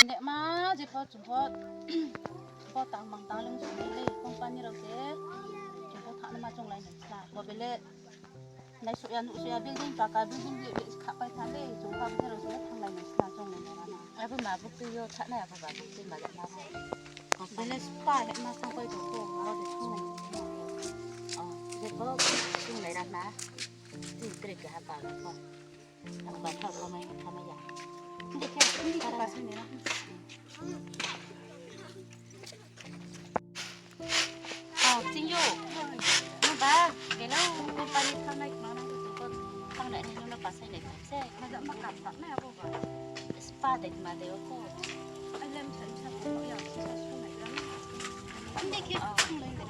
เนี่ยมาจะพอจุดพอพอต่างบางต่างเรื่องสุดเลยกองปันนี่เราเจ๊จุดพอทานมาจงไรหนึ่งสาพอไปเล่ในสุยานุสุยาบิลดิ้งปากกาบิลดิ้งเยอะๆขับไปทางเลยจุดพอไปเราจะทางไรหนึ่งสาจงเลยนะนะไอ้พวกมาพวกตีโยท่าไหนพวกมาพวกตีมาจากมาเซ่ก็ไปเล่สปาเห็นมาต้องไปตัวพวกเราเด็กช่วยอ๋อเด็กพวกช่วยไหนรักนะที่เกลียดกับปากแล้วก็ทำแบบทำไมอยากเด็กแค่ที่ที่ภาษาเนี่ยจริงอยู่นู่นบ้าเดี๋ยวเราไปทางไหนกันนะทุกคนทางไหนที่เราภาษาไหนใช่มาจากมากับตัดแม่พวกเราสปาเด็กมาเดี๋ยวก็ไอ้เล่มฉันเขาอยากจะช่วยไหนแล้วอันเด็กแค่ช่วยเลยนะ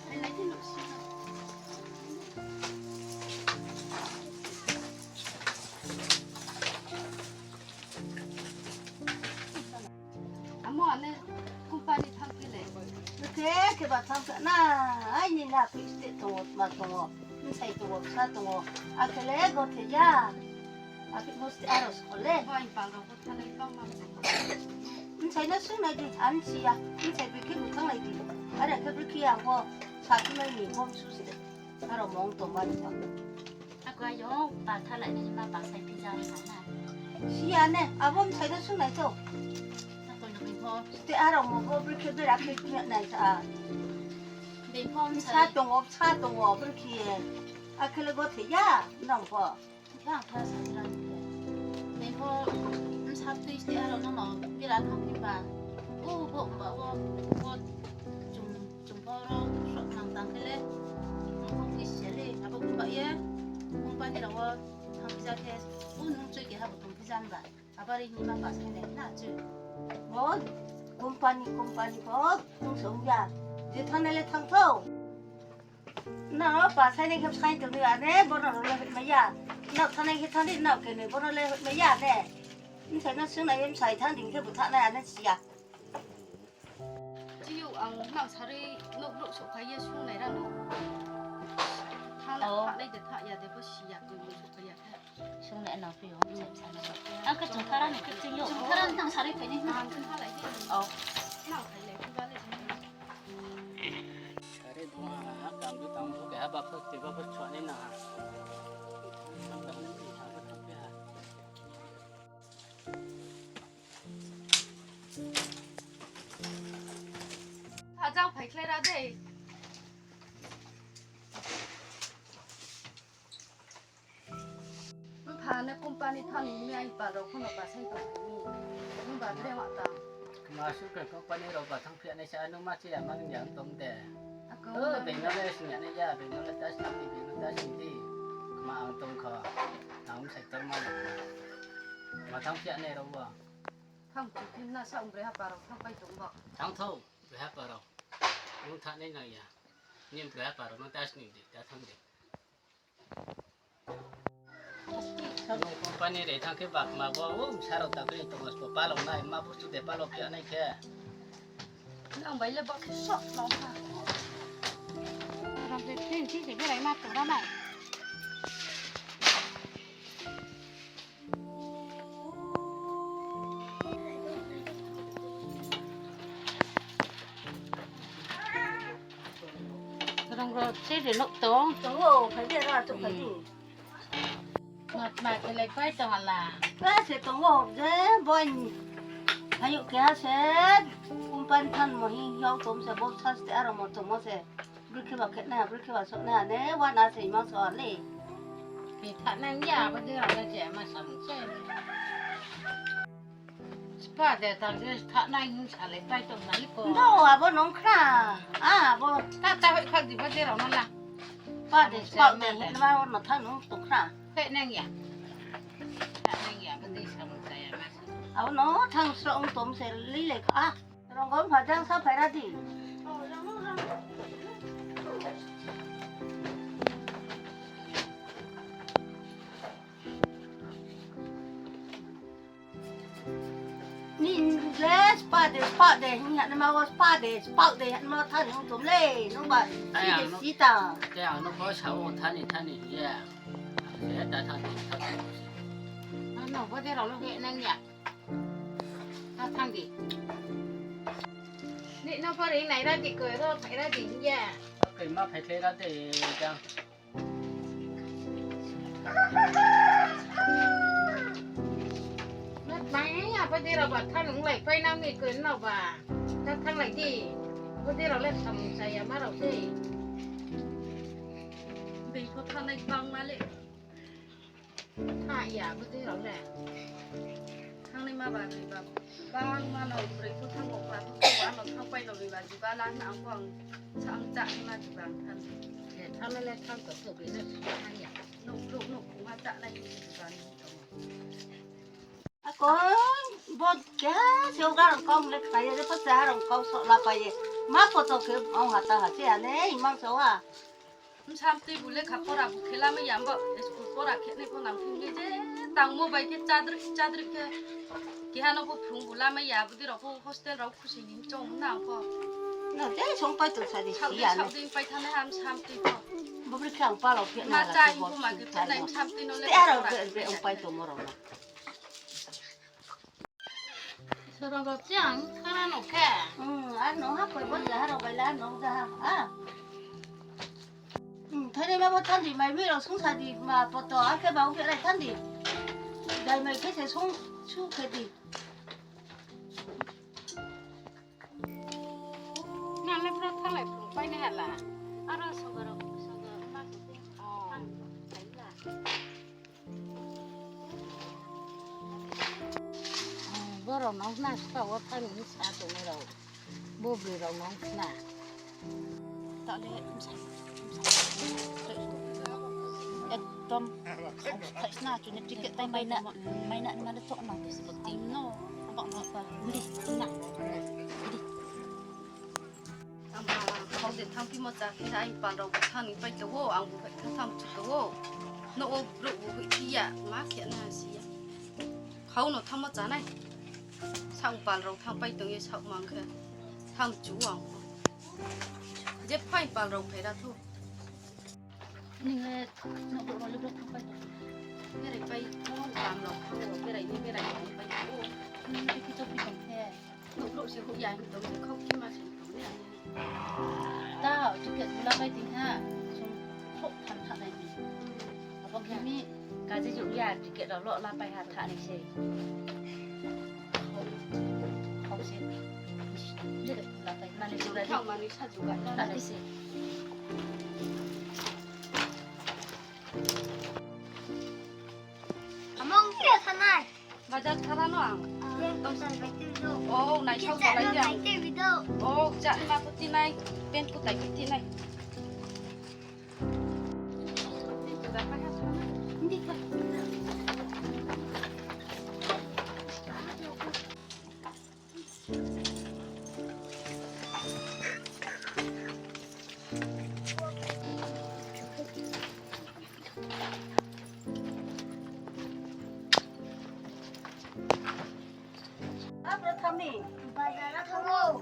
อะไรที่หนูชื่อเนี่ยคุณป้านี่ทำกี่เลย그렇게 바탕 나 아니 나 비슷해 또 맞고 인사이 또 사또 아 그래 거태야 아 비슷해 알아서 걸래 와인 빵가 호텔에 빵만 인사이나 수나지 잔치야 인사이 그렇게 못한 거지 아래 그렇게 하고 사주면이 멈추시대 바로 몽도 많이 봐 아까요 바탈에 니마 바사이 피자를 하나 시안에 아범 사이다 수나죠 그때 알아 먹어 그렇게 들 앞에 그냥 나자 차동업 그렇게 아 그래 거태야 너뭐 그냥 다 사지라는데 내가 사도 있지 알아 너너 미라 탕피바 좀 벌어 낭당 그래 뭐 시절에 아버 공부에 공부하느라고 탕피자게 오늘 저기 하고 좀 피자인가 아버리 니만 봐서 해 나지 뭐 곰파니 뭐 동성야 이제 타넬레 탕토 나 바사네 겹 사이 들이 안에 뭐를 뭐야 나 타네 게 타네 나 그네 뭐를 뭐야 네 인생은 승나임 사이 탄딩 게 부타네 안에 지야 지요 나 사리 너 소파에 숨내라 너 타라 이제 타야 돼 버시야 그 소파야 숨내 나 필요 아까 좀 타라네 그 지요 좀 타라는 당 사리 되니 나 좀 타라 이제 나 달래 그거는 사리 동아 감도 당도 게 봐 퍼스 거 퍼스 촌에 나 아장 백래라 돼 파네 꼼빠니 타니 미아이 빠로 코노 빠생 거니 누가 그래 왔다 마술 그 컴퍼니로 봐 상피안에 샤노 마치 야만 양 동대 아까 백년에 신년에 야 백년에 다시 남기 백년 다시 디 마ang 동커 나무 색깔만 마 상피안에로 봐 탕 죽긴나 사움 그래 하빠로 탕 빠이 좀 봐. 장토 왜 하빠로 문 타네 나야 님 왜 하빠로 너 다시 님디 다 탕디 너 컴퍼니에 탕게 박 마고 사로다 그래 또 뭐 팔로 나이 마부스 데 팔로 피안에 게 Ông bấy là bọn sợ nó hả? Làm việc thì chỉ biết lấy mặt của nó này. Rồi rồi, thế để lộn tố. 동호 phải ra 좀 phải đi Mà cái lấy quay tao là 왜 제 동호 제 뭐니 아유 걔세 곰판탄 뭐히 형 좀세 못 찾을 때 알아 못 뭐세 그렇게 막했나 그렇게 와서 내 와나서 이만 소리 thì thằng này già bây giờ là trẻ mà sắm xe. Spa để thằng này không xả lấy quay tao lấy cô. 너 아버 농크라 아뭐 Ta phải khác gì bây giờ nó là. 빠데 빠데 나 너 타는 농크라 Thế nên nhỉ? Thằng này già bây giờ sắm xe mà. 아, 너 당스러운 돔새 릴레 아, 그런 건 화장사 베라디. 닌 레 스파데 hinga ma was spade ma 타는 돔레 너가 이게 시다. cái nó có sáu thani thani yeah sẽ đã thani nó có thể nó hệ năng nhỉ nó thăng gì nị nó có đến này ra thì cười thôi phải ra thì như vậy cái mà phải thế ra thì chăng nó máy à có thể là bảo thăng cũng lại quay năm thì cười nó bà thăng lại gì có thể là lên tầm xài mà đâu thế vì có thằng này băng mà lệ hại à có thể là nè thằng này mà bà thì bà băng mà nói rồi có thằng một là có quá nó không quay đầu vì bà chỉ bà lan nào còn sang chạy mà chỉ bằng thân để thăng lên thăng có sự bị nó thăng nhỉ nụ cũng mà chạy này thì bà à con bột cá siêu cá đồng công lấy phải để phát ra đồng công sợ là phải má có tao cái ông hạt ta hạt gì à nè mang số à 참 띠 불레 갖고라 부켈라면 양보 보라 캐네 보 남편 이제 땅 모바이 게 짜들 게 기하노 보 풍불라면 야부디로 보 호스텔로 쿠시 인좀 나고 nó thế sống phải tự sai đi 차우디 xí à nè 차우디 빠이 타네 함참 띠고 bố biết khang pa lâu chuyện nào là 마짜 cái bột 인고 마게 sai 타네 đâu 함 띠노 레 té rồi về ông phải tụi mồ rồi 서로 같지 않 하나 놓게 ăn nó hấp phải bớt giá rồi vậy là nó ra à thế nên mà bớt thân thì mày biết rồi xuống sai đi mà bớt tỏ cái bảo cái này thân đi đây mày cái sẽ xuống xuống cái gì nè lấy bớt thăng lại phùng bay này là 알아서 그러고 서가 막 thấy là bữa rồi nó nè sao có thăng những xa tụi này rồi bố bì rồi nó nè tạo nên tôm thấy na chủ nên ticket tay mày nè nó được chọn nào thì sẽ tìm nó bọn nó và đi nè không để thằng phim một giờ khi anh bạn đầu thằng phải cái vô anh phải thằng chụp cái vô nó ô rượu bị thi à má kiện là gì á không nó thằng một giờ này sang bạn đầu thằng bay từng như sao mang cái thằng chú anh dép phải bạn đầu phải ra thôi nhưng mà nó bộ nó lúc thằng bay cái này bay nó làm lọc cái này như cái này bay ô cái cái chỗ bị bằng khe lúc sẽ hụt dài lúc sẽ không khi mà sẽ không biết tao chỉ kiện là bay tính ha xong thốt thằng này bông kia mi cái gì dụng nhà chỉ kiện đó lọ là bay hạt thả này xe không xe biết được là bay mà lấy ra đi mà lấy sao dụng cái là lấy xe Among kia thân này. mà ra thả nó à Tông sân bánh tiêu đâu. ô này sau đó lấy ra Bánh tiêu vì đâu. ô chạy mà có tin này bên của tay cái tin này đi thôi áp nó thăm đi Bây giờ nó không vô.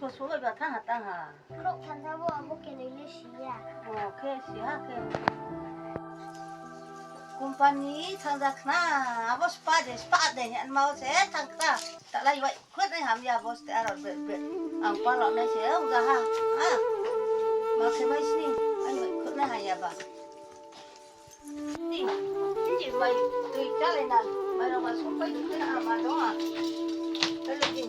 số số cái thằng hạt tăng hả Lúc thành ra vô một cái này nó xí à. ok xí ha cái company thằng ra khna boss spa de anh mau sẽ thằng ta tại lại vậy quyết anh làm gì boss ta rồi biệt ang pa lọ này sẽ ông ra ha à mà cái mấy xí anh vậy quyết này hay à bà đi chỉ mày tùy trả lại nè mày đâu mà xuống bay được cái nào mà đó à cái là gì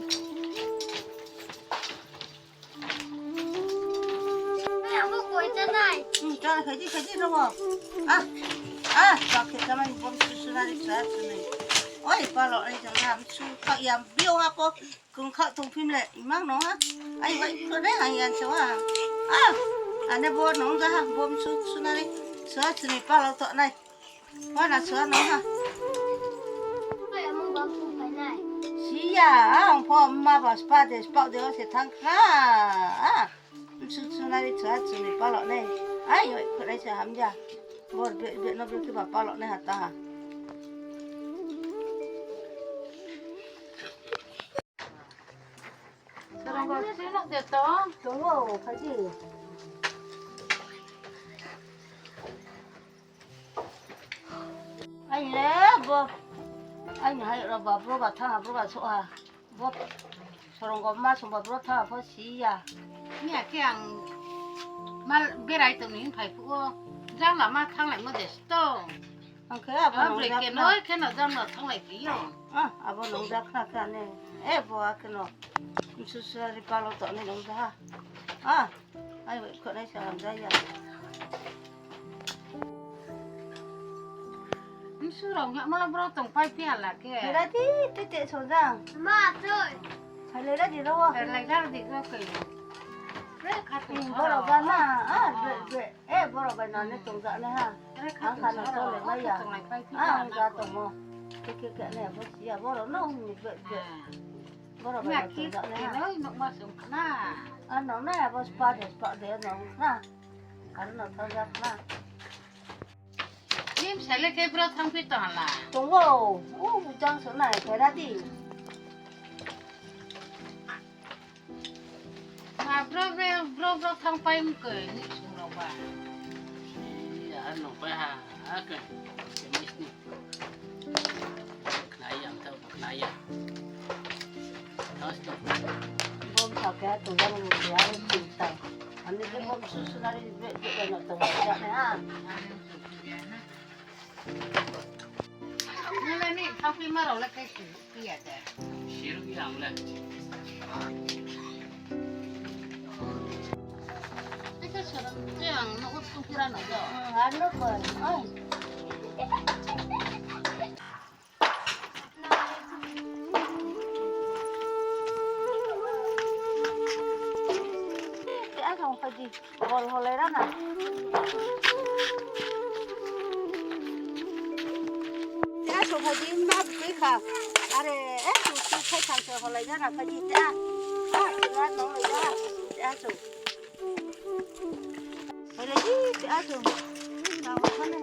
Mày không có cuối chân này. cho này cái gì đâu à cho cái cái mình bấm số này đi trả số này ôi pa lọ này chẳng làm số các em biêu ha po cùng khắc thông phim này mang nó ha anh vậy quyết đấy hay anh sao à anh ấy bố nó ra ha bấm số này số này pa lọ tọ này quá là số nó ha Mày không có không phải này. xí à ôngพ่อมาบอกสปาเดสปาเดอเสียทั้งค่าสุดๆนั่นเลยสุดๆนี่ปลาหลอดเนี่ยไอ้ยัยคนไหนจะทำจ้ะบอดเบียดนบที่แบบปลาหลอดเนี่ยหัตถา서로 같지 않 됐다 โอ้โหพอดีไอ้เล่บ anh hay là bà bố bà thằng bố bà số à bố 서로 엄마 손바 그렇다 버시야 เนี่ยแกงมาเบรายตรงนี้ไผ่พวกจ้างหล่ามาทั้งหลายมาเด็ดโต 안 그래 아빠 아, 그래, 너희 걔는 잠나ทั้งหลายกี่ย 아빠 농자 크나크네 에 뭐야 그노 수수리 발로 떠네 농자 아 아이고 그네 사람자야 มันสู้เราเนี่ยมาเราต้องไปเปลี่ยนละแก 그래디 띠띠 소장 妈对， 잘래라디 너와 แต่อะไรได้ดีก็เคยเรื่องขาดตัว 뭐라 가나 아왜에 뭐라 가나 내 동자네 하 เรื่องขาดตัวเราต้องไหนไปเปลี่ยน 아 가도 뭐 그렇게 내 버시야 뭐라 너무 왜 뭐라 เนี่ย 가나 คิด 동자네 เห็น 하 เลยนกมาสงขลา 아 너네 버스 빠데 너나 가는 너 동자나 ยิ้มใส่เลยแกเปล่าทั้งพี่ต่อละ 동호 오 부장 소나에 그래디 มาเปล่าทั้งไปมันเกิดนี่สูงเราบ้า อย่าหนูไปหาเกินจะไม่สนิทนายอย่างเท่านายอย่างน้องสต๊อก 봄 잡게 동자는 좋아하는 진짜 아니 그봄 수수나리 왜 동자네 하 นี่แหละนี่ทั้งพี่มาเราแล้วแกสูงเปียแต่ ชิรุอย่างเลย ไอ้ก็เชื่อเรื่องนกตุ้งที่ร้านหน่อยก็ 안 넣을 어이 cái không phải gì hồi lấy đó nè cái không phải gì mà cái khảo à để cái khách hàng chờ hồi lấy đó là phải gì thế à cái nó lấy đó cái chủ hồi lấy gì cái chủ nào mà con này